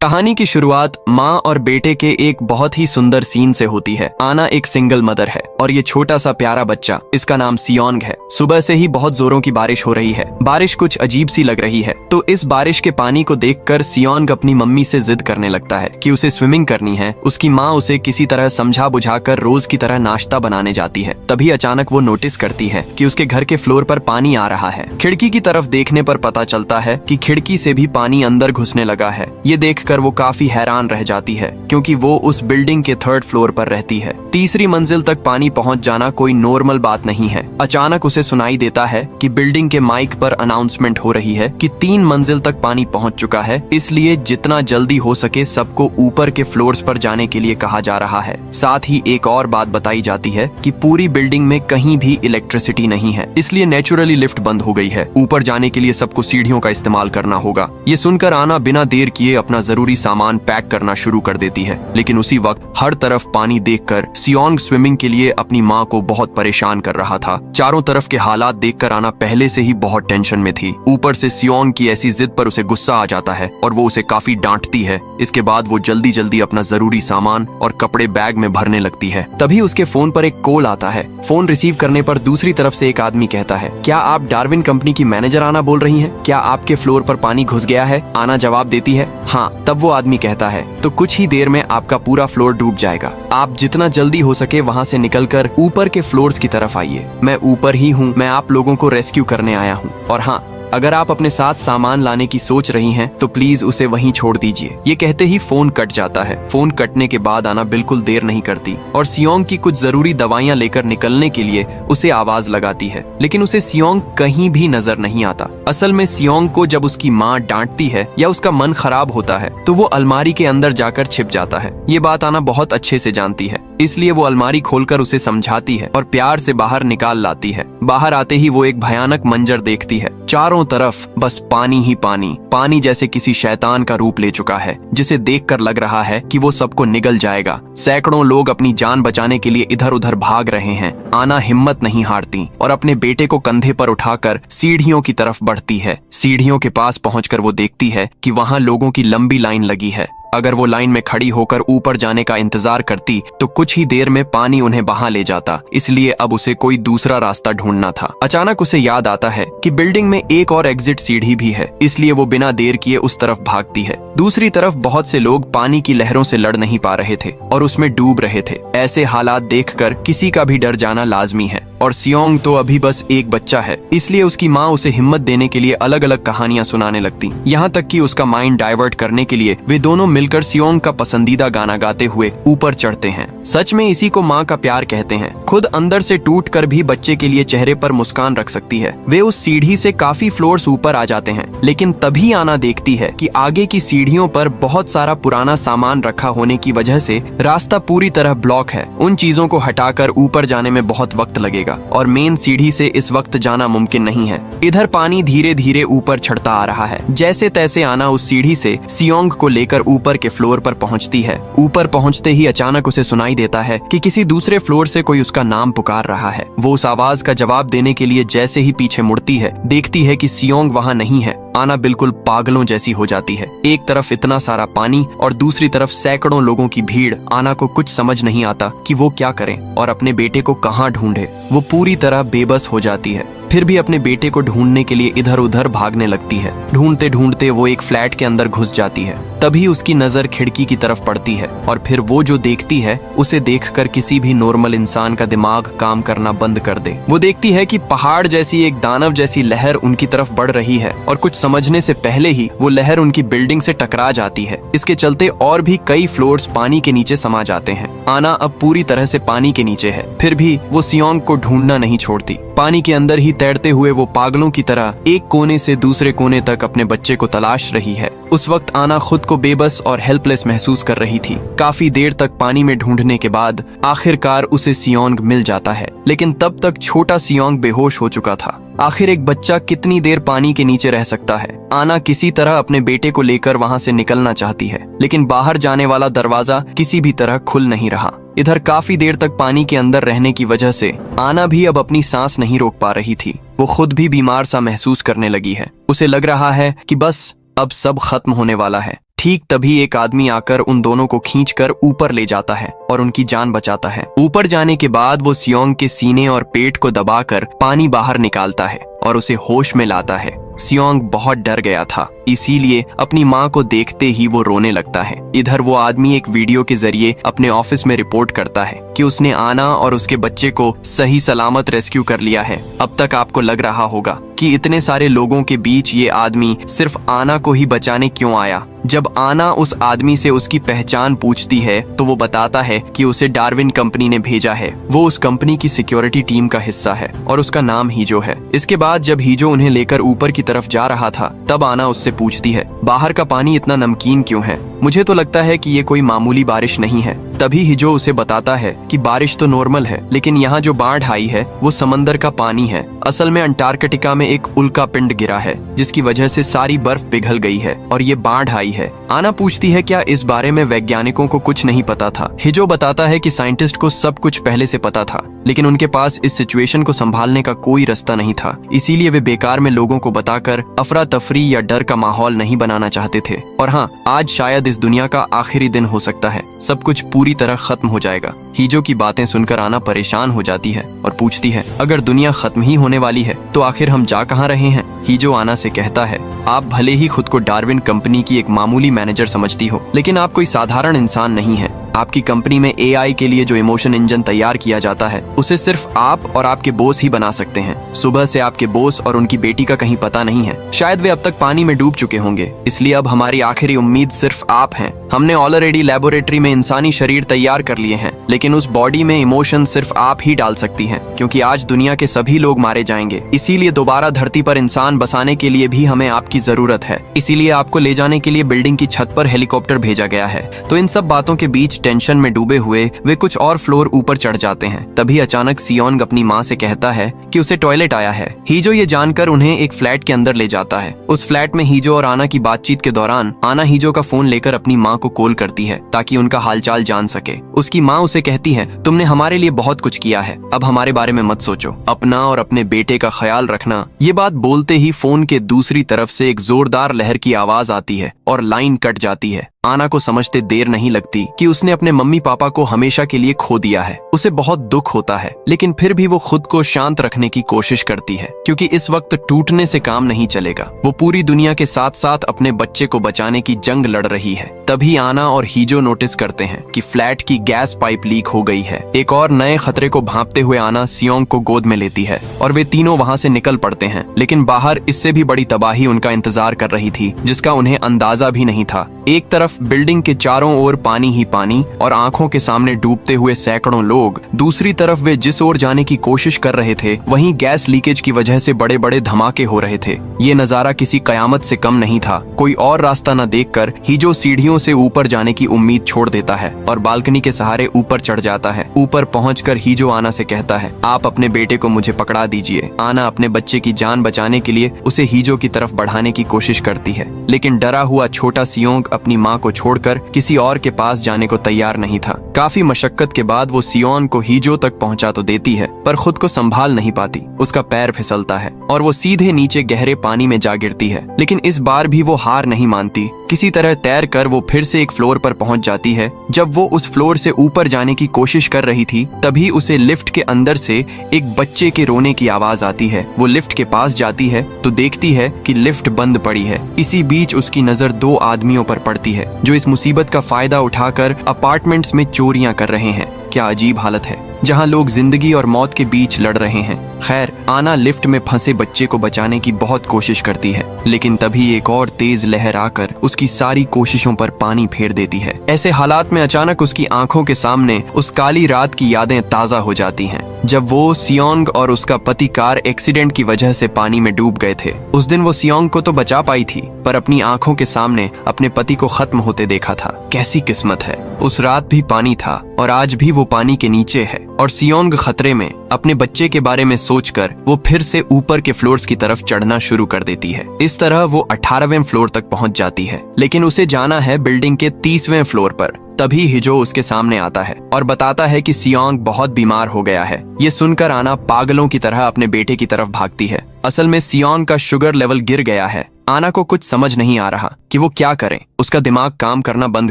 कहानी की शुरुआत माँ और बेटे के एक बहुत ही सुंदर सीन से होती है। आना एक सिंगल मदर है और ये छोटा सा प्यारा बच्चा, इसका नाम सियोंग है। सुबह से ही बहुत जोरों की बारिश हो रही है। बारिश कुछ अजीब सी लग रही है, तो इस बारिश के पानी को देखकर सियोंग अपनी मम्मी से जिद करने लगता है कि उसे स्विमिंग करनी है। उसकी माँ उसे किसी तरह समझा बुझाकर रोज की तरह नाश्ता बनाने जाती है। तभी अचानक वो नोटिस करती है कि उसके घर के फ्लोर पर पानी आ रहा है। खिड़की की तरफ देखने पर पता चलता है कि खिड़की से भी पानी अंदर घुसने लगा है। ये देखकर वो काफी हैरान रह जाती है, क्योंकि वो उस बिल्डिंग के 3rd फ्लोर पर रहती है। तीसरी मंजिल तक पानी पहुंच जाना कोई नॉर्मल बात नहीं है। अचानक उसे सुनाई देता है कि बिल्डिंग के माइक पर अनाउंसमेंट हो रही है कि 3 मंजिल तक पानी पहुंच चुका है, इसलिए जितना जल्दी हो सके सबको ऊपर के फ्लोर्स पर जाने के लिए कहा जा रहा है। साथ ही एक और बात बताई जाती है कि पूरी बिल्डिंग में कहीं भी इलेक्ट्रिसिटी नहीं है, इसलिए नेचुरली लिफ्ट बंद हो गई है। ऊपर जाने के लिए सबको सीढ़ियों का इस्तेमाल करना होगा। ये सुनकर आना बिना देर किए अपना जरूरी सामान पैक करना शुरू कर देती है। लेकिन उसी वक्त हर तरफ पानी देखकर सियोंग स्विमिंग के लिए अपनी माँ को बहुत परेशान कर रहा था। चारों तरफ के हालात देखकर आना पहले से ही बहुत टेंशन में थी। ऊपर से सियोंग की ऐसी जिद पर उसे गुस्सा आ जाता है और वो उसे काफी डांटती है। इसके बाद वो जल्दी जल्दी अपना जरूरी सामान और कपड़े बैग में भरने लगती है। तभी उसके फोन पर एक कॉल आता है। फोन रिसीव करने पर दूसरी तरफ से एक आदमी कहता है, क्या आप डार्विन कंपनी की मैनेजर आना बोल रही हैं? क्या आपके फ्लोर पर पानी घुस गया है? आना जवाब देती है, हाँ। तब वो आदमी कहता है, तो कुछ ही देर में आपका पूरा फ्लोर डूब जाएगा। आप जितना जल्दी हो सके वहाँ से निकलकर ऊपर के फ्लोर्स की तरफ आइए। मैं ऊपर ही हूँ, मैं आप लोगों को रेस्क्यू करने आया हूँ। और हाँ, अगर आप अपने साथ सामान लाने की सोच रही हैं तो प्लीज उसे वहीं छोड़ दीजिए। ये कहते ही फोन कट जाता है। फोन कटने के बाद आना बिल्कुल देर नहीं करती और सियोंग की कुछ जरूरी दवाइयां लेकर निकलने के लिए उसे आवाज लगाती है, लेकिन उसे सियोंग कहीं भी नजर नहीं आता। असल में सियोंग को जब उसकी माँ डांटती है या उसका मन खराब होता है तो वो अलमारी के अंदर जाकर छिप जाता है। ये बात आना बहुत अच्छे से जानती है, इसलिए वो अलमारी खोलकर उसे समझाती है और प्यार से बाहर निकाल लाती है। बाहर आते ही वो एक भयानक मंजर देखती है। चारों तरफ बस पानी ही पानी। पानी जैसे किसी शैतान का रूप ले चुका है, जिसे देखकर लग रहा है कि वो सबको निगल जाएगा। सैकड़ों लोग अपनी जान बचाने के लिए इधर उधर भाग रहे हैं। आना हिम्मत नहीं हारती और अपने बेटे को कंधे पर उठाकर सीढ़ियों की तरफ बढ़ती है। सीढ़ियों के पास पहुंचकर वो देखती है कि वहां लोगों की लंबी लाइन लगी है। अगर वो लाइन में खड़ी होकर ऊपर जाने का इंतजार करती तो कुछ ही देर में पानी उन्हें बहा ले जाता, इसलिए अब उसे कोई दूसरा रास्ता ढूंढना था। अचानक उसे याद आता है कि बिल्डिंग में एक और एग्जिट सीढ़ी भी है, इसलिए वो बिना देर किए उस तरफ भागती है। दूसरी तरफ बहुत से लोग पानी की लहरों से लड़ नहीं पा रहे थे और उसमें डूब रहे थे। ऐसे हालात देखकर किसी का भी डर जाना लाजमी है और सियोंग तो अभी बस एक बच्चा है, इसलिए उसकी माँ उसे हिम्मत देने के लिए अलग अलग कहानियां सुनाने लगती। यहाँ तक कि उसका माइंड डाइवर्ट करने के लिए वे दोनों मिलकर सियोंग का पसंदीदा गाना गाते हुए ऊपर चढ़ते हैं। सच में इसी को माँ का प्यार कहते हैं। खुद अंदर से टूट कर भी बच्चे के लिए चेहरे पर मुस्कान रख सकती है। वे उस सीढ़ी से काफी फ्लोर्स ऊपर आ जाते हैं, लेकिन तभी आना देखती है कि आगे की सीढ़ियों पर बहुत सारा पुराना सामान रखा होने की वजह से रास्ता पूरी तरह ब्लॉक है। उन चीजों को हटाकर ऊपर जाने में बहुत वक्त लगेगा और मेन सीढ़ी से इस वक्त जाना मुमकिन नहीं है। इधर पानी धीरे धीरे ऊपर चढ़ता आ रहा है। जैसे तैसे आना उस सीढ़ी से सियोंग को लेकर ऊपर के फ्लोर पर पहुंचती है। ऊपर पहुंचते ही अचानक उसे सुनाई देता है कि किसी दूसरे फ्लोर से कोई उसका नाम पुकार रहा है। वो उस आवाज का जवाब देने के लिए जैसे ही पीछे मुड़ती है, देखती है कि सियोंग वहां नहीं है। आना बिल्कुल पागलों जैसी हो जाती है। एक तरफ इतना सारा पानी और दूसरी तरफ सैकड़ों लोगों की भीड़। आना को कुछ समझ नहीं आता कि वो क्या करे और अपने बेटे को कहाँ ढूंढे। वो पूरी तरह बेबस हो जाती है। फिर भी अपने बेटे को ढूंढने के लिए इधर उधर भागने लगती है। ढूंढते ढूंढते वो एक फ्लैट के अंदर घुस जाती है। तभी उसकी नजर खिड़की की तरफ पड़ती है और फिर वो जो देखती है उसे देखकर किसी भी नॉर्मल इंसान का दिमाग काम करना बंद कर दे। वो देखती है कि पहाड़ जैसी एक दानव जैसी लहर उनकी तरफ बढ़ रही है और कुछ समझने से पहले ही वो लहर उनकी बिल्डिंग से टकरा जाती है। इसके चलते और भी कई फ्लोर्स पानी के नीचे समा जाते हैं। आना अब पूरी तरह से पानी के नीचे है, फिर भी वो सियोंग को ढूंढना नहीं छोड़ती। पानी के अंदर ही तैरते हुए वो पागलों की तरह एक कोने से दूसरे कोने तक अपने बच्चे को तलाश रही है। उस वक्त आना खुद को बेबस और हेल्पलेस महसूस कर रही थी। काफी देर तक पानी में ढूंढने के बाद आखिरकार उसे सियोंग मिल जाता है, लेकिन तब तक छोटा सियोंग बेहोश हो चुका था। आखिर एक बच्चा कितनी देर पानी के नीचे रह सकता है। आना किसी तरह अपने बेटे को लेकर वहां से निकलना चाहती है, लेकिन बाहर जाने वाला दरवाजा किसी भी तरह खुल नहीं रहा। इधर काफी देर तक पानी के अंदर रहने की वजह से आना भी अब अपनी सांस नहीं रोक पा रही थी। वो खुद भी बीमार सा महसूस करने लगी है। उसे लग रहा है कि बस अब सब खत्म होने वाला है। ठीक तभी एक आदमी आकर उन दोनों को खींचकर ऊपर ले जाता है और उनकी जान बचाता है। ऊपर जाने के बाद वो सियोंग के सीने और पेट को दबाकर पानी बाहर निकालता है और उसे होश में लाता है। सियोंग बहुत डर गया था, इसीलिए अपनी माँ को देखते ही वो रोने लगता है। इधर वो आदमी एक वीडियो के जरिए अपने ऑफिस में रिपोर्ट करता है कि उसने आना और उसके बच्चे को सही सलामत रेस्क्यू कर लिया है। अब तक आपको लग रहा होगा कि इतने सारे लोगों के बीच ये आदमी सिर्फ आना को ही बचाने क्यों आया। जब आना उस आदमी से उसकी पहचान पूछती है तो वो बताता है कि उसे डार्विन कंपनी ने भेजा है। वो उस कंपनी की सिक्योरिटी टीम का हिस्सा है और उसका नाम हीजो है। इसके बाद जब हीजो उन्हें लेकर ऊपर की तरफ जा रहा था तब आना उससे पूछती है, बाहर का पानी इतना नमकीन क्यों है? मुझे तो लगता है कि ये कोई मामूली बारिश नहीं है। तभी हीजो उसे बताता है कि बारिश तो नॉर्मल है, लेकिन यहाँ जो बाढ़ आई है वो समंदर का पानी है। असल में अंटार्कटिका में एक उल्का पिंड गिरा है जिसकी वजह से सारी बर्फ पिघल गई है और ये बाढ़ आई है। आना पूछती है क्या इस बारे में वैज्ञानिकों को कुछ नहीं पता था। हीजो बताता है कि साइंटिस्ट को सब कुछ पहले से पता था, लेकिन उनके पास इस सिचुएशन को संभालने का कोई रास्ता नहीं था। इसीलिए वे बेकार में लोगों को बताकर अफरा तफरी या डर का माहौल नहीं बनाना चाहते थे। और हाँ, आज शायद इस दुनिया का आखिरी दिन हो सकता है, सब कुछ पूरी तरह खत्म हो जाएगा। हीजो की बातें सुनकर आना परेशान हो जाती है और पूछती है, अगर दुनिया खत्म ही होने वाली है तो आखिर हम जा कहाँ रहे हैं? हीजो आना से कहता है, आप भले ही खुद को डार्विन कंपनी की एक मामूली मैनेजर समझती हो, लेकिन आप कोई साधारण इंसान नहीं है। आपकी कंपनी में एआई के लिए जो इमोशन इंजन तैयार किया जाता है उसे सिर्फ आप और आपके बॉस ही बना सकते हैं। सुबह से आपके बॉस और उनकी बेटी का कहीं पता नहीं है। शायद वे अब तक पानी में डूब चुके होंगे, इसलिए अब हमारी आखिरी उम्मीद सिर्फ आप हैं। हमने ऑलरेडी लेबोरेटरी में इंसानी शरीर तैयार कर लिए हैं, लेकिन उस बॉडी में इमोशन सिर्फ आप ही डाल सकती हैं, क्योंकि आज दुनिया के सभी लोग मारे जाएंगे। इसीलिए दोबारा धरती पर इंसान बसाने के लिए भी हमें आपकी जरूरत है। इसीलिए आपको ले जाने के लिए बिल्डिंग की छत पर हेलीकॉप्टर भेजा गया है। तो इन सब बातों के बीच टेंशन में डूबे हुए वे कुछ और फ्लोर ऊपर चढ़ जाते हैं। तभी अचानक सियोंग अपनी माँ से कहता है कि उसे टॉयलेट आया है। हीजो ये जानकर उन्हें एक फ्लैट के अंदर ले जाता है। उस फ्लैट में हीजो और आना की बातचीत के दौरान आना हीजो का फोन लेकर अपनी माँ को कॉल करती है ताकि उनका हालचाल जान सके। उसकी माँ उसे कहती है, तुमने हमारे लिए बहुत कुछ किया है, अब हमारे बारे में मत सोचो, अपना और अपने बेटे का ख्याल रखना। ये बात बोलते ही फोन के दूसरी तरफ से एक जोरदार लहर की आवाज आती है और लाइन कट जाती है। आना को समझते देर नहीं लगती कि उसने अपने मम्मी पापा को हमेशा के लिए खो दिया है। उसे बहुत दुख होता है, लेकिन फिर भी वो खुद को शांत रखने की कोशिश करती है, क्योंकि इस वक्त टूटने से काम नहीं चलेगा। वो पूरी दुनिया के साथ साथ अपने बच्चे को बचाने की जंग लड़ रही है। तभी आना और हीजो नोटिस करते हैं कि फ्लैट की गैस पाइप लीक हो गई है। एक और नए खतरे को भांपते हुए आना सियोंग को गोद में लेती है और वे तीनों वहाँ से निकल पड़ते हैं। लेकिन बाहर इससे भी बड़ी तबाही उनका इंतजार कर रही थी, जिसका उन्हें अंदाजा भी नहीं था। एक तरफ बिल्डिंग के चारों ओर पानी ही पानी और आंखों के सामने डूबते हुए सैकड़ों लोग, दूसरी तरफ वे जिस ओर जाने की कोशिश कर रहे थे वहीं गैस लीकेज की वजह से बड़े बड़े धमाके हो रहे थे। ये नजारा किसी कयामत से कम नहीं था। कोई और रास्ता न देखकर हीजो सीढ़ियों से ऊपर जाने की उम्मीद छोड़ देता है और बालकनी के सहारे ऊपर चढ़ जाता है। ऊपर पहुंचकर हीजो आना से कहता है, आप अपने बेटे को मुझे पकड़ा दीजिए। आना अपने बच्चे की जान बचाने के लिए उसे हीजो की तरफ बढ़ाने की कोशिश करती है, लेकिन डरा हुआ छोटा सियोंग अपनी माँ को छोड़कर किसी और के पास जाने को तैयार नहीं था। काफी मशक्कत के बाद वो सियोंग को हीजो तक पहुंचा तो देती है, पर खुद को संभाल नहीं पाती। उसका पैर फिसलता है और वो सीधे नीचे गहरे पानी में जा गिरती है। लेकिन इस बार भी वो हार नहीं मानती। किसी तरह तैर कर वो फिर से एक फ्लोर पर पहुंच जाती है। जब वो उस फ्लोर से ऊपर जाने की कोशिश कर रही थी, तभी उसे लिफ्ट के अंदर से एक बच्चे के रोने की आवाज आती है। वो लिफ्ट के पास जाती है तो देखती है कि लिफ्ट बंद पड़ी है। इसी बीच उसकी नजर दो आदमियों पर पड़ती है जो इस मुसीबत का फायदा उठाकर अपार्टमेंट्स में चोरियां कर रहे हैं। क्या अजीब हालत है, जहां लोग जिंदगी और मौत के बीच लड़ रहे हैं। खैर, आना लिफ्ट में फंसे बच्चे को बचाने की बहुत कोशिश करती है, लेकिन तभी एक और तेज लहर आकर उसकी सारी कोशिशों पर पानी फेर देती है। ऐसे हालात में अचानक उसकी आंखों के सामने उस काली रात की यादें ताजा हो जाती हैं, जब वो सियोंग और उसका पति कार एक्सीडेंट की वजह से पानी में डूब गए थे। उस दिन वो सियोंग को तो बचा पाई थी, पर अपनी आंखों के सामने अपने पति को खत्म होते देखा था। कैसी किस्मत है, उस रात भी पानी था और आज भी वो पानी के नीचे है। और सियोंग खतरे में अपने बच्चे के बारे में सोचकर वो फिर से ऊपर के फ्लोर्स की तरफ चढ़ना शुरू कर देती है। इस तरह वो 18वें फ्लोर तक पहुंच जाती है, लेकिन उसे जाना है बिल्डिंग के 30वें फ्लोर पर। तभी हिजो उसके सामने आता है और बताता है कि सियोंग बहुत बीमार हो गया है। ये सुनकर आना पागलों की तरह अपने बेटे की तरफ भागती है। असल में सियोंग का शुगर लेवल गिर गया है। आना को कुछ समझ नहीं आ रहा कि वो क्या करे। उसका दिमाग काम करना बंद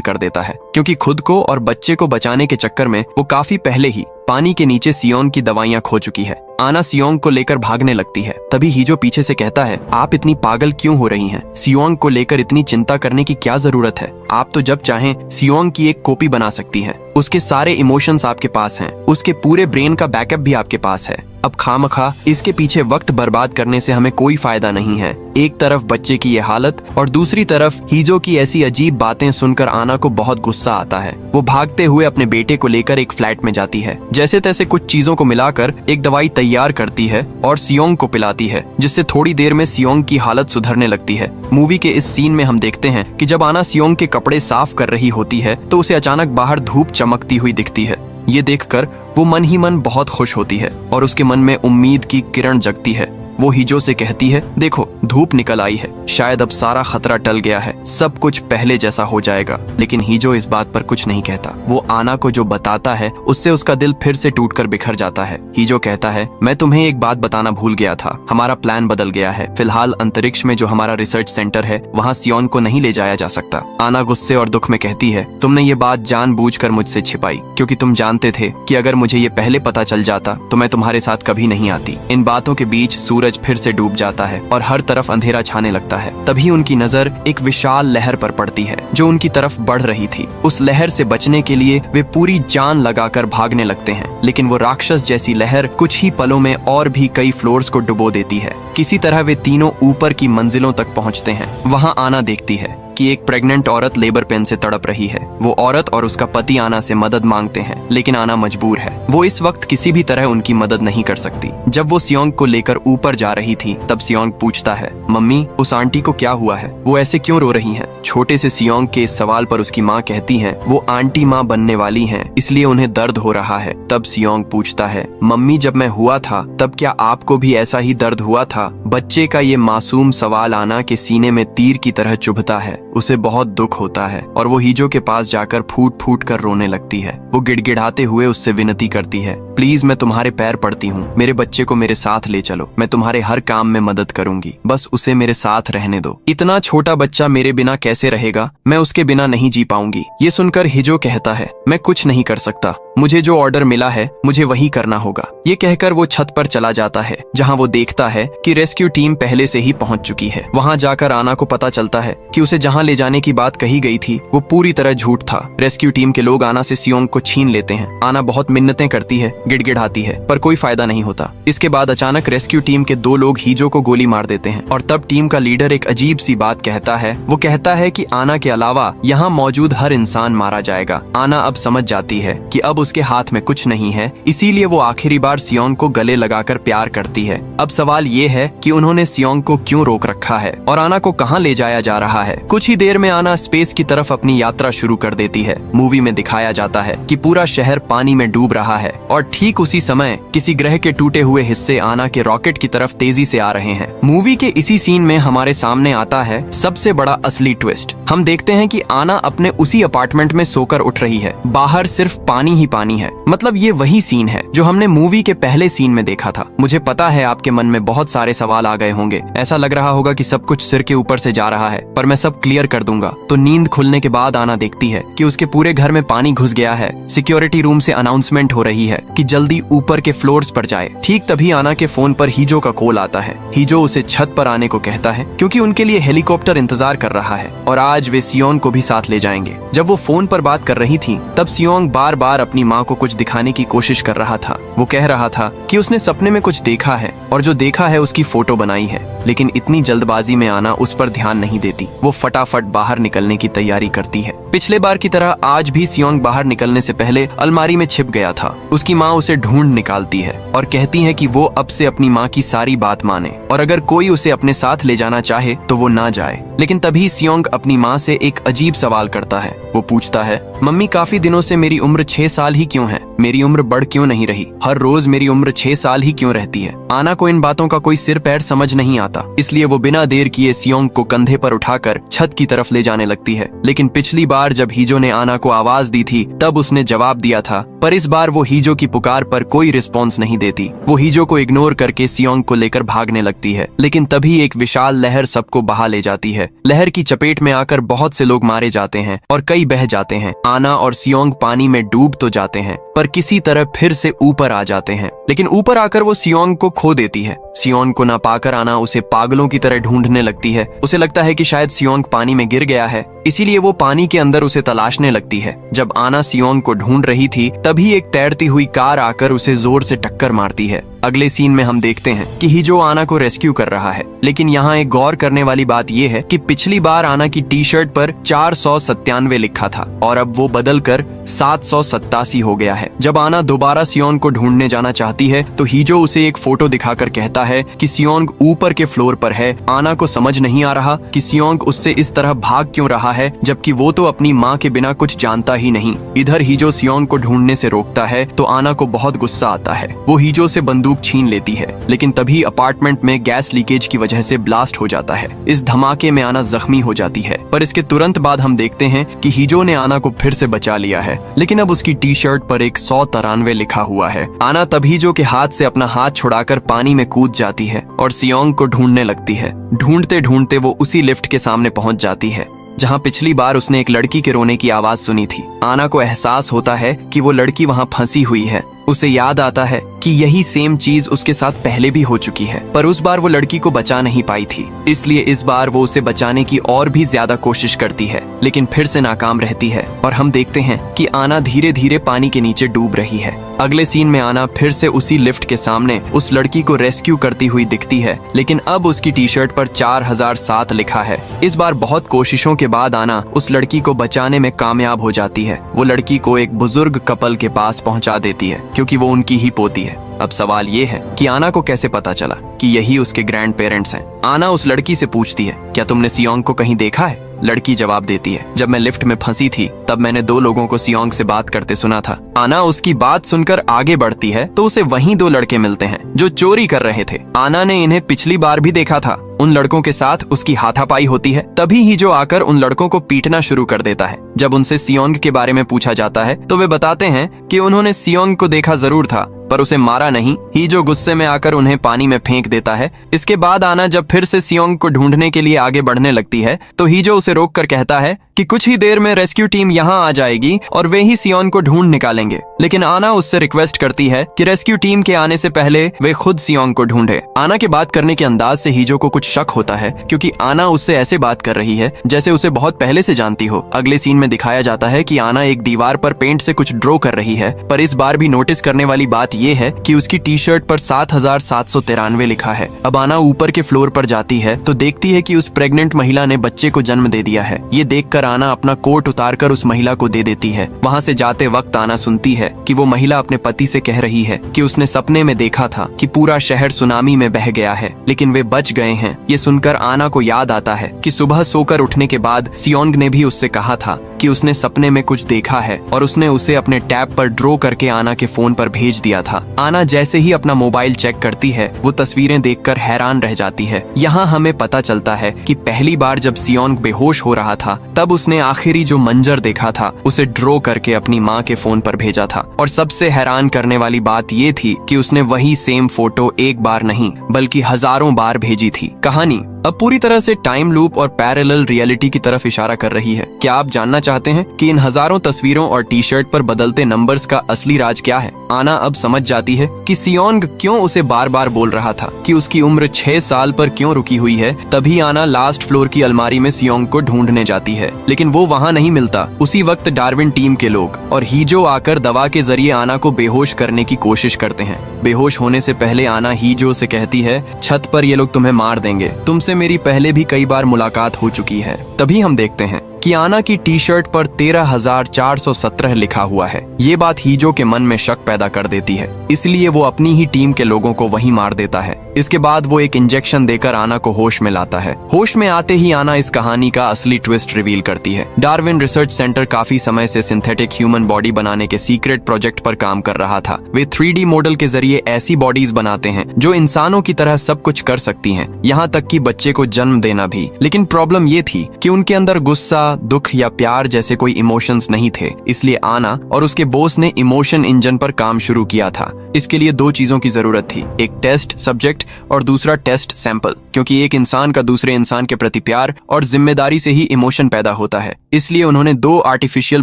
कर देता है क्योंकि खुद को और बच्चे को बचाने के चक्कर में वो काफी पहले ही पानी के नीचे सियोंग की दवाइयां खो चुकी है। आना सियोंग को लेकर भागने लगती है। तभी हिजो पीछे से कहता है, आप इतनी पागल क्यों हो रही हैं? सियोंग को लेकर इतनी चिंता करने की क्या जरूरत है? आप तो जब चाहें सियोंग की एक कॉपी बना सकती हैं। उसके सारे इमोशंस आपके पास हैं। उसके पूरे ब्रेन का बैकअप भी आपके पास है। अब खामखा इसके पीछे वक्त बर्बाद करने से हमें कोई फायदा नहीं है। एक तरफ बच्चे की ये हालत और दूसरी तरफ हिजो की ऐसी अजीब बातें सुनकर आना को बहुत गुस्सा आता है। वो भागते हुए अपने बेटे को लेकर एक फ्लैट में जाती है। जैसे तैसे कुछ चीजों को मिलाकर एक दवाई तैयार करती है और सियोंग को पिलाती है, जिससे थोड़ी देर में सियोंग की हालत सुधरने लगती है। मूवी के इस सीन में हम देखते हैं कि जब आना सियोंग के कपड़े साफ कर रही होती है तो उसे अचानक बाहर धूप चमकती हुई दिखती है। ये देखकर वो मन ही मन बहुत खुश होती है और उसके मन में उम्मीद की किरण जगती है। वो हिजो से कहती है, देखो धूप निकल आई है, शायद अब सारा खतरा टल गया है, सब कुछ पहले जैसा हो जाएगा। लेकिन हिजो इस बात पर कुछ नहीं कहता। वो आना को जो बताता है उससे उसका दिल फिर से टूटकर बिखर जाता है। हिजो कहता है, मैं तुम्हें एक बात बताना भूल गया था, हमारा प्लान बदल गया है। फिलहाल अंतरिक्ष में जो हमारा रिसर्च सेंटर है वहाँ सियोन को नहीं ले जाया जा सकता। आना गुस्से और दुख में कहती है, तुमने ये बात जानबूझकर मुझसे छिपाई क्योंकि तुम जानते थे कि अगर मुझे ये पहले पता चल जाता तो मैं तुम्हारे साथ कभी नहीं आती। इन बातों के बीच सूरज फिर से डूब जाता है और हर तरफ अंधेरा छाने लगता है। तभी उनकी नजर एक विशाल लहर पर पड़ती है जो उनकी तरफ बढ़ रही थी। उस लहर से बचने के लिए वे पूरी जान लगाकर भागने लगते हैं, लेकिन वो राक्षस जैसी लहर कुछ ही पलों में और भी कई फ्लोर्स को डुबो देती है। किसी तरह वे तीनों ऊपर की मंजिलों तक पहुंचते हैं। वहां आना देखती है कि एक प्रेग्नेंट औरत लेबर पेन से तड़प रही है। वो औरत और उसका पति आना से मदद मांगते हैं, लेकिन आना मजबूर है। वो इस वक्त किसी भी तरह उनकी मदद नहीं कर सकती। जब वो सियोंग को लेकर ऊपर जा रही थी तब सियोंग पूछता है, मम्मी उस आंटी को क्या हुआ है? वो ऐसे क्यों रो रही हैं? छोटे से सियोंग के इस सवाल पर उसकी माँ कहती है, वो आंटी माँ बनने वाली हैं, इसलिए उन्हें दर्द हो रहा है। तब सियोंग पूछता है, मम्मी जब मैं हुआ था तब क्या आपको भी ऐसा ही दर्द हुआ था? बच्चे का ये मासूम सवाल आना के सीने में तीर की तरह चुभता है। उसे बहुत दुख होता है और वो हिजो के पास जाकर फूट फूट कर रोने लगती है। वो गिड़गिड़ाते हुए उससे विनती करती है, प्लीज मैं तुम्हारे पैर पड़ती हूँ, मेरे बच्चे को मेरे साथ ले चलो, मैं तुम्हारे हर काम में मदद करूंगी, बस उसे मेरे साथ रहने दो। इतना छोटा बच्चा मेरे बिना कैसे रहेगा? मैं उसके बिना नहीं जी पाऊंगी। ये सुनकर हिजो कहता है, मैं कुछ नहीं कर सकता, मुझे जो ऑर्डर मिला है मुझे वही करना होगा। ये कहकर वो छत पर चला जाता है जहाँ वो देखता है कि रेस्क्यू टीम पहले से ही पहुंच चुकी है। वहाँ जाकर आना को पता चलता है कि उसे जहाँ ले जाने की बात कही गई थी वो पूरी तरह झूठ था। रेस्क्यू टीम के लोग आना से सियोंग को छीन लेते हैं। आना बहुत मिन्नतें करती है, गिड़गिड़ाती है, पर कोई फायदा नहीं होता। इसके बाद अचानक रेस्क्यू टीम के 2 लोग हिजो को गोली मार देते हैं और तब टीम का लीडर एक अजीब सी बात कहता है। वो कहता है कि आना के अलावा यहाँ मौजूद हर इंसान मारा जाएगा। आना अब समझ जाती है कि अब उसके हाथ में कुछ नहीं है, इसीलिए वो आखिरी बार सियोंग को गले लगाकर प्यार करती है। अब सवाल ये है कि उन्होंने सियोंग को क्यों रोक रखा है और आना को कहाँ ले जाया जा रहा है। कुछ ही देर में आना स्पेस की तरफ अपनी यात्रा शुरू कर देती है। मूवी में दिखाया जाता है कि पूरा शहर पानी में डूब रहा है और ठीक उसी समय किसी ग्रह के टूटे हुए हिस्से आना के रॉकेट की तरफ तेजी से आ रहे हैं। मूवी के इसी सीन में हमारे सामने आता है सबसे बड़ा असली ट्विस्ट। हम देखते हैं कि आना अपने उसी अपार्टमेंट में सोकर उठ रही है। बाहर सिर्फ पानी ही पानी है। मतलब ये वही सीन है जो हमने मूवी के पहले सीन में देखा था। मुझे पता है आपके मन में बहुत सारे सवाल आ गए होंगे। ऐसा लग रहा होगा कि सब कुछ सिर के ऊपर से जा रहा है, पर मैं सब क्लियर कर दूंगा। तो नींद खुलने के बाद आना देखती है कि उसके पूरे घर में पानी घुस गया है। सिक्योरिटी रूम से अनाउंसमेंट हो रही है कि जल्दी ऊपर के फ्लोर्स पर जाए। ठीक तभी आना के फोन पर हिजो का कॉल आता है। हिजो उसे छत पर आने को कहता है क्योंकि उनके लिए हेलीकॉप्टर इंतजार कर रहा है और आज वे सियोंग को भी साथ ले जाएंगे। जब वो फोन पर बात कर रही थी तब सियोंग बार बार अपनी माँ को कुछ दिखाने की कोशिश कर रहा था। वो कह रहा था कि उसने सपने में कुछ देखा है और जो देखा है उसकी फोटो बनाई है, लेकिन इतनी जल्दबाजी में आना उस पर ध्यान नहीं देती। वो फटाफट बाहर निकलने की तैयारी करती है। पिछले बार की तरह आज भी सियोंग बाहर निकलने से पहले अलमारी में छिप गया था। उसकी माँ उसे ढूंढ निकालती है और कहती है कि वो अब से अपनी माँ की सारी बात माने और अगर कोई उसे अपने साथ ले जाना चाहे तो वो ना जाए। लेकिन तभी सियोंग अपनी माँ से एक अजीब सवाल करता है। वो पूछता है, मम्मी काफी दिनों से मेरी उम्र 6 साल ही क्यों है? मेरी उम्र बढ़ क्यों नहीं रही, हर रोज मेरी उम्र 6 साल ही क्यों रहती है। आना को इन बातों का कोई सिर पैर समझ नहीं आता, इसलिए वो बिना देर किए सियोंग को कंधे पर उठाकर छत की तरफ ले जाने लगती है। लेकिन पिछली बार जब हीजो ने आना को आवाज दी थी तब उसने जवाब दिया था, पर इस बार वो हीजो की पुकार पर कोई रिस्पॉन्स नहीं देती। वो हीजो को इग्नोर करके सियोंग को लेकर भागने लगती है, लेकिन तभी एक विशाल लहर सबको बहा ले जाती है। लहर की चपेट में आकर बहुत से लोग मारे जाते हैं और कई बह जाते हैं। आना और सियोंग पानी में डूब तो जाते हैं, पर किसी तरह फिर से ऊपर आ जाते हैं, लेकिन ऊपर आकर वो सियोंग को खो देती है। सियोंग को ना पाकर आना उसे पागलों की तरह ढूंढने लगती है। उसे लगता है कि शायद सियोंग पानी में गिर गया है, इसीलिए वो पानी के अंदर उसे तलाशने लगती है। जब आना सियोंग को ढूंढ रही थी तभी एक तैरती हुई कार आकर उसे जोर से टक्कर मारती है। अगले सीन में हम देखते हैं कि हीजो आना को रेस्क्यू कर रहा है, लेकिन यहाँ एक गौर करने वाली बात यह है कि पिछली बार आना की टी शर्ट पर 497 लिखा था और अब वो बदल कर 787 हो गया है। जब आना दोबारा सियोंग को ढूंढने जाना चाहती है तो हीजो उसे एक फोटो दिखाकर कहता है कि सियोंग ऊपर के फ्लोर पर है। आना को समझ नहीं आ रहा कि सियोंग उससे इस तरह भाग क्यों रहा है, जबकि वो तो अपनी माँ के बिना कुछ जानता ही नहीं। इधर हीजो सियोंग को ढूंढने से रोकता है तो आना को बहुत गुस्सा आता है। वो हीजो से बंदूक छीन लेती है, लेकिन तभी अपार्टमेंट में गैस लीकेज की वजह से ब्लास्ट हो जाता है। इस धमाके में आना जख्मी हो जाती है, पर इसके तुरंत बाद हम देखते हैं कि हीजो ने आना को फिर से बचा लिया है, लेकिन अब उसकी टी शर्ट पर एक 193 लिखा हुआ है। आना तब हीजो के हाथ से अपना हाथ छुड़ाकर पानी में कूद जाती है और सियोंग को ढूंढने लगती है। ढूंढते ढूंढते वो उसी लिफ्ट के सामने पहुंच जाती है जहां पिछली बार उसने एक लड़की के रोने की आवाज सुनी थी। आना को एहसास होता है कि वो लड़की वहां फंसी हुई है। उसे याद आता है कि यही सेम चीज उसके साथ पहले भी हो चुकी है, पर उस बार वो लड़की को बचा नहीं पाई थी, इसलिए इस बार वो उसे बचाने की और भी ज्यादा कोशिश करती है, लेकिन फिर से नाकाम रहती है और हम देखते हैं कि आना धीरे धीरे पानी के नीचे डूब रही है। अगले सीन में आना फिर से उसी लिफ्ट के सामने उस लड़की को रेस्क्यू करती हुई दिखती है, लेकिन अब उसकी टी शर्ट पर 4007 लिखा है। इस बार बहुत कोशिशों के बाद आना उस लड़की को बचाने में कामयाब हो जाती है। वो लड़की को एक बुजुर्ग कपल के पास पहुंचा देती है, क्योंकि वो उनकी ही पोती है। अब सवाल ये है कि आना को कैसे पता चला कि यही उसके ग्रैंड पेरेंट्स हैं। आना उस लड़की से पूछती है, क्या तुमने सियोंग को कहीं देखा है? लड़की जवाब देती है, जब मैं लिफ्ट में फंसी थी तब मैंने 2 लोगों को सियोंग से बात करते सुना था। आना उसकी बात सुनकर आगे बढ़ती है तो उसे वहीं 2 लड़के मिलते हैं जो चोरी कर रहे थे। आना ने इन्हें पिछली बार भी देखा था। उन लड़कों के साथ उसकी हाथापाई होती है, तभी ही जो आकर उन लड़कों को पीटना शुरू कर देता है। जब उनसे सियोंग के बारे में पूछा जाता है तो वे बताते हैं कि उन्होंने सियोंग को देखा जरूर था, पर उसे मारा नहीं। हीजो गुस्से में आकर उन्हें पानी में फेंक देता है। इसके बाद आना जब फिर से सियोंग को ढूंढने के लिए आगे बढ़ने लगती है तो हीजो उसे रोककर कहता है कि कुछ ही देर में रेस्क्यू टीम यहाँ आ जाएगी और वे ही सियोंग को ढूंढ निकालेंगे। लेकिन आना उससे रिक्वेस्ट करती है कि रेस्क्यू टीम के आने से पहले वे खुद सियोंग को ढूंढे। आना के बात करने के अंदाज से हीजो को कुछ शक होता है, क्योंकि आना उससे ऐसे बात कर रही है जैसे उसे बहुत पहले से जानती हो। अगले सीन में दिखाया जाता है कि आना एक दीवार पर पेंट से कुछ ड्रॉ कर रही है, पर इस बार भी नोटिस करने वाली बात यह है कि उसकी टी शर्ट पर 7793 लिखा है। अब आना ऊपर के फ्लोर पर जाती है तो देखती है कि उस प्रेग्नेंट महिला ने बच्चे को जन्म दे दिया है। ये देखकर आना अपना कोट उतारकर उस महिला को दे देती है। वहाँ से जाते वक्त आना सुनती है कि वो महिला अपने पति से कह रही है कि उसने सपने में देखा था कि पूरा शहर सुनामी में बह गया है, लेकिन वे बच गए हैं। ये सुनकर आना को याद आता है कि सुबह सोकर उठने के बाद सियोंग ने भी उससे कहा था कि उसने सपने में कुछ देखा है और उसने उसे अपने टैब पर ड्रॉ करके आना के फोन पर भेज दिया था। आना जैसे ही अपना मोबाइल चेक करती है वो तस्वीरें देखकर हैरान रह जाती है। यहाँ हमें पता चलता है कि पहली बार जब सियोंग बेहोश हो रहा था तब उसने आखिरी जो मंजर देखा था उसे ड्रॉ करके अपनी माँ के फोन पर भेजा था। और सबसे हैरान करने वाली बात ये थी कि उसने वही सेम फोटो एक बार नहीं बल्कि हजारों बार भेजी थी। कहानी अब पूरी तरह से टाइम लूप और पैरेलल रियलिटी की तरफ इशारा कर रही है। क्या आप जानना चाहते हैं कि इन हजारों तस्वीरों और टी शर्ट पर बदलते नंबर्स का असली राज क्या है? आना अब समझ जाती है कि सियोंग क्यों उसे बार बार बोल रहा था कि उसकी उम्र 6 साल पर क्यों रुकी हुई है। तभी आना लास्ट फ्लोर की अलमारी में सियोंग को ढूंढने जाती है, लेकिन वो वहाँ नहीं मिलता। उसी वक्त डार्विन टीम के लोग और हीजो आकर दवा के जरिए आना को बेहोश करने की कोशिश करते हैं। बेहोश होने से पहले आना हीजो से कहती है, छत पर ये लोग तुम्हें मार देंगे, तुमसे मेरी पहले भी कई बार मुलाकात हो चुकी है। तभी हम देखते हैं कि आना की टी शर्ट पर 13,417 लिखा हुआ है। ये बात हीजो के मन में शक पैदा कर देती है, इसलिए वो अपनी ही टीम के लोगों को वहीं मार देता है। इसके बाद वो एक इंजेक्शन देकर आना को होश में लाता है। होश में आते ही आना इस कहानी का असली ट्विस्ट रिवील करती है। डार्विन रिसर्च सेंटर काफी समय से सिंथेटिक ह्यूमन बॉडी बनाने के सीक्रेट प्रोजेक्ट पर काम कर रहा था। वे 3D मॉडल के जरिए ऐसी बॉडीज बनाते हैं जो इंसानों की तरह सब कुछ कर सकती हैं, यहाँ तक कि बच्चे को जन्म देना भी। लेकिन प्रॉब्लम ये थी कि उनके अंदर गुस्सा, दुख या प्यार जैसे कोई इमोशंस नहीं थे। इसलिए आना और उसके बॉस ने इमोशन इंजन पर काम शुरू किया था। इसके लिए दो चीजों की जरूरत थी, एक टेस्ट सब्जेक्ट और दूसरा टेस्ट सैंपल, क्योंकि एक इंसान का दूसरे इंसान के प्रति प्यार और जिम्मेदारी से ही इमोशन पैदा होता है। इसलिए उन्होंने दो आर्टिफिशियल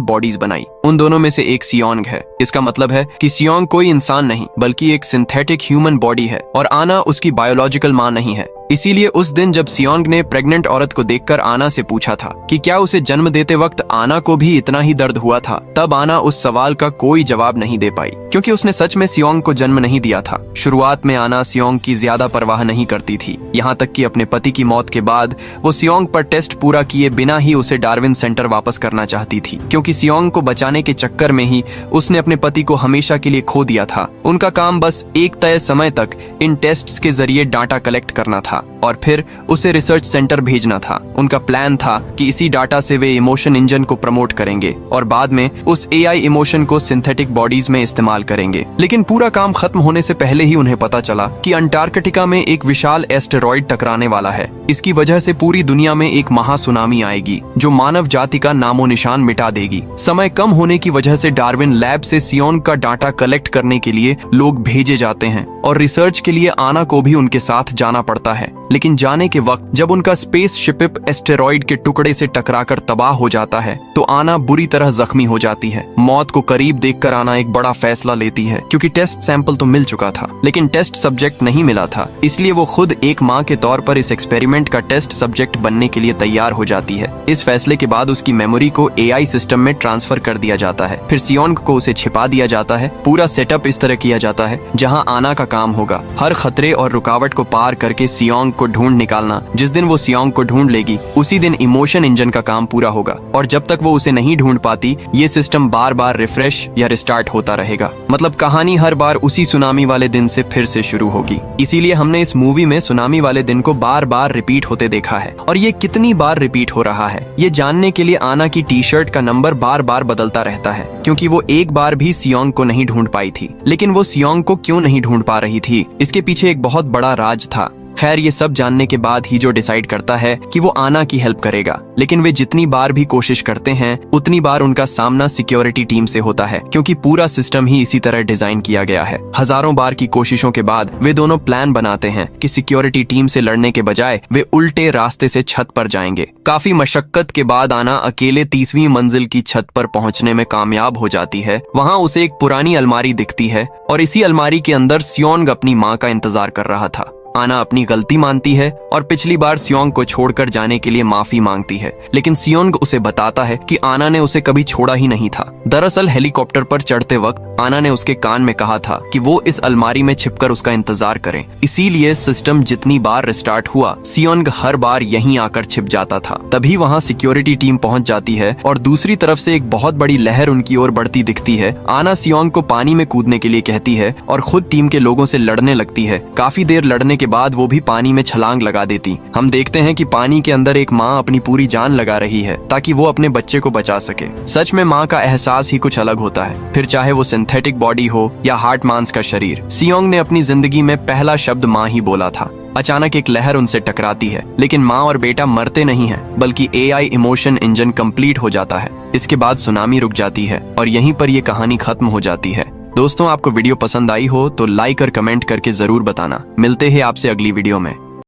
बॉडीज बनाई। उन दोनों में से एक सियोंग है। इसका मतलब है कि सियोंग कोई इंसान नहीं बल्कि एक सिंथेटिक ह्यूमन बॉडी है और आना उसकी बायोलॉजिकल मां नहीं है। इसीलिए उस दिन जब सियोंग ने प्रेग्नेंट औरत को देखकर आना से पूछा था कि क्या उसे जन्म देते वक्त आना को भी इतना ही दर्द हुआ था, तब आना उस सवाल का कोई जवाब नहीं दे पाई, क्योंकि उसने सच में सियोंग को जन्म नहीं दिया था। शुरुआत में आना सियोंग की ज्यादा परवाह नहीं करती थी, यहाँ तक कि अपने पति की मौत के बाद वो सियोंग पर टेस्ट पूरा किए बिना ही उसे डार्विन सेंटर वापस करना चाहती थी, क्योंकि सियोंग को बचाने के चक्कर में ही उसने अपने पति को हमेशा के लिए खो दिया था। उनका काम बस एक तय समय तक इन टेस्ट्स के जरिए डाटा कलेक्ट करना था और फिर उसे रिसर्च सेंटर भेजना था। उनका प्लान था कि इसी डाटा से वे इमोशन इंजन को प्रमोट करेंगे और बाद में उस AI इमोशन को सिंथेटिक बॉडीज में इस्तेमाल करेंगे। लेकिन पूरा काम खत्म होने से पहले ही उन्हें पता चला कि अंटार्कटिका में एक विशाल एस्टेरॉइड टकराने वाला है। इसकी वजह से पूरी दुनिया में एक महासुनामी आएगी जो मानव जाति का नामो निशान मिटा देगी। समय कम होने की वजह से डार्विन लैब से सियोंग का डाटा कलेक्ट करने के लिए लोग भेजे जाते हैं और रिसर्च के लिए आना को भी उनके साथ जाना पड़ता है। लेकिन जाने के वक्त जब उनका स्पेस शिप एस्टेरॉइड के टुकड़े से टकराकर तबाह हो जाता है तो आना बुरी तरह जख्मी हो जाती है। मौत को करीब देखकर आना एक बड़ा फैसला लेती है, क्योंकि टेस्ट सैंपल तो मिल चुका था लेकिन टेस्ट सब्जेक्ट नहीं मिला था। इसलिए वो खुद एक माँ के तौर पर इस एक्सपेरिमेंट का टेस्ट सब्जेक्ट बनने के लिए तैयार हो जाती है। इस फैसले के बाद उसकी मेमोरी को AI सिस्टम में ट्रांसफर कर दिया जाता है। फिर सियोंग को उसे छिपा दिया जाता है। पूरा सेटअप इस तरह किया जाता है जहाँ आना का काम होगा हर खतरे और रुकावट को पार करके सियोंग को ढूंढ निकालना। जिस दिन वो सियोंग को ढूंढ लेगी उसी दिन इमोशन इंजन का काम पूरा होगा और जब तक वो उसे नहीं ढूंढ पाती ये सिस्टम बार बार रिफ्रेश या रिस्टार्ट होता रहेगा। मतलब कहानी हर बार उसी सुनामी वाले दिन से फिर से शुरू होगी। इसीलिए हमने इस मूवी में सुनामी वाले दिन को बार बार रिपीट होते देखा है और ये कितनी बार रिपीट हो रहा है ये जानने के लिए आना की टी-शर्ट का नंबर बार बार बदलता रहता है, क्योंकि वो एक बार भी सियोंग को नहीं ढूंढ पाई थी। लेकिन वो सियोंग को क्यों नहीं ढूंढ पा रही थी, इसके पीछे एक बहुत बड़ा राज था। खैर ये सब जानने के बाद ही जो डिसाइड करता है कि वो आना की हेल्प करेगा, लेकिन वे जितनी बार भी कोशिश करते हैं उतनी बार उनका सामना सिक्योरिटी टीम से होता है, क्योंकि पूरा सिस्टम ही इसी तरह डिजाइन किया गया है। हजारों बार की कोशिशों के बाद वे दोनों प्लान बनाते हैं कि सिक्योरिटी टीम से लड़ने के बजाय वे उल्टे रास्ते से छत पर जाएंगे। काफी मशक्कत के बाद आना अकेले 30वीं मंजिल की छत पर पहुंचने में कामयाब हो जाती है। वहाँ उसे एक पुरानी अलमारी दिखती है और इसी अलमारी के अंदर सियोंग अपनी माँ का इंतजार कर रहा था। आना अपनी गलती मानती है और पिछली बार सियोंग को छोड़कर जाने के लिए माफी मांगती है, लेकिन सियोंग उसे बताता है कि आना ने उसे कभी छोड़ा ही नहीं था। दरअसल हेलीकॉप्टर पर चढ़ते वक्त आना ने उसके कान में कहा था कि वो इस अलमारी में छिपकर उसका इंतजार करें। इसीलिए सिस्टम जितनी बार रिस्टार्ट हुआ सियोंग हर बार यहीं आकर छिप जाता था। तभी वहाँ सिक्योरिटी टीम पहुँच जाती है और दूसरी तरफ से एक बहुत बड़ी लहर उनकी ओर बढ़ती दिखती है। आना सियोंग को पानी में कूदने के लिए कहती है और खुद टीम के लोगों से लड़ने लगती है। काफी देर लड़ने के बाद वो भी पानी में छलांग लगा देती। हम देखते हैं कि पानी के अंदर एक माँ अपनी पूरी जान लगा रही है ताकि वो अपने बच्चे को बचा सके। सच में माँ का एहसास ही कुछ अलग होता है, फिर चाहे वो सिंथेटिक बॉडी हो या हार्ट मांस का शरीर। सियोंग ने अपनी जिंदगी में पहला शब्द माँ ही बोला था। अचानक एक लहर उनसे टकराती है, लेकिन माँ और बेटा मरते नहीं हैं, बल्कि AI इमोशन इंजन कंप्लीट हो जाता है। इसके बाद सुनामी रुक जाती है और यहीं पर ये कहानी खत्म हो जाती है। दोस्तों, आपको वीडियो पसंद आई हो तो लाइक और कमेंट करके जरूर बताना। मिलते हैं आपसे अगली वीडियो में।